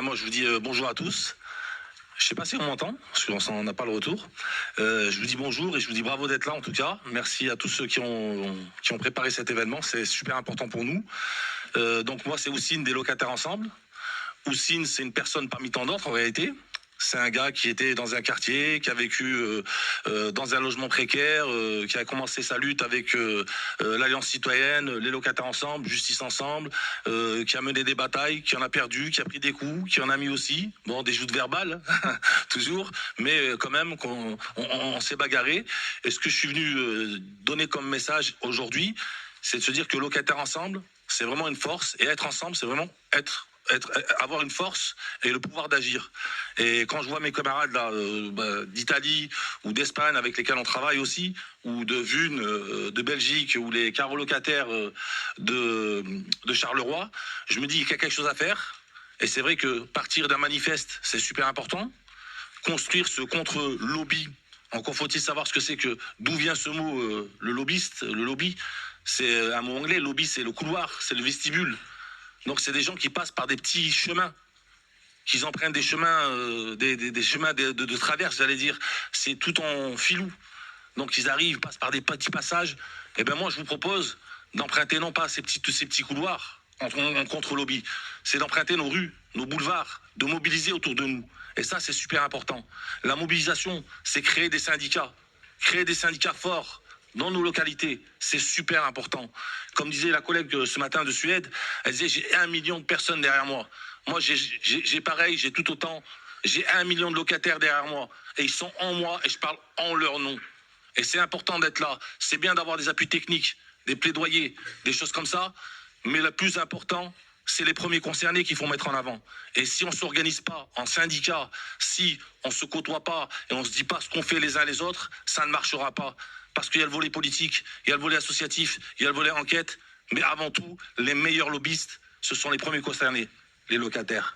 Moi, je vous dis bonjour à tous. Je ne sais pas si on m'entend, parce qu'on n'a pas le retour. Je vous dis bonjour et je vous dis bravo d'être là en tout cas. Merci à tous ceux qui ont préparé cet événement, c'est super important pour nous. Donc moi, c'est Houssine des Locataires Ensemble. Houssine, c'est une personne parmi tant d'autres en réalité. C'est un gars qui était dans un quartier, qui a vécu dans un logement précaire, qui a commencé sa lutte avec l'Alliance citoyenne, les locataires ensemble, Justice ensemble, qui a mené des batailles, qui en a perdu, qui a pris des coups, qui en a mis aussi. Bon, des joutes verbales, toujours, mais quand même, on s'est bagarré. Et ce que je suis venu donner comme message aujourd'hui, c'est de se dire que locataires ensemble, c'est vraiment une force, et être ensemble, c'est vraiment avoir une force et le pouvoir d'agir. Et quand je vois mes camarades là, d'Italie ou d'Espagne avec lesquels on travaille aussi, ou de Vune, de Belgique, ou les locataires de Charleroi, je me dis qu'il y a quelque chose à faire. Et c'est vrai que partir d'un manifeste, c'est super important. Construire ce contre-lobby, encore faut-il savoir ce que c'est que, d'où vient ce mot, le lobbyiste, le lobby, c'est un mot anglais, lobby c'est le couloir, c'est le vestibule. Donc c'est des gens qui passent par des petits chemins, qui empruntent des chemins, des chemins de traverse, j'allais dire. C'est tout en filou. Donc ils arrivent, passent par des petits passages. Et ben moi je vous propose d'emprunter non pas tous ces petits couloirs en contre-lobby, c'est d'emprunter nos rues, nos boulevards, de mobiliser autour de nous. Et ça c'est super important. La mobilisation, c'est créer des syndicats forts dans nos localités, c'est super important. Comme disait la collègue ce matin de Suède, elle disait j'ai 1 million de personnes derrière moi. Moi j'ai pareil, j'ai tout autant, j'ai 1 million de locataires derrière moi. Et ils sont en moi et je parle en leur nom. Et c'est important d'être là. C'est bien d'avoir des appuis techniques, des plaidoyers, des choses comme ça. Mais le plus important, c'est les premiers concernés qu'il faut mettre en avant. Et si on ne s'organise pas en syndicat, si on ne se côtoie pas et on ne se dit pas ce qu'on fait les uns les autres, ça ne marchera pas. Parce qu'il y a le volet politique, il y a le volet associatif, il y a le volet enquête. Mais avant tout, les meilleurs lobbyistes, ce sont les premiers concernés, les locataires.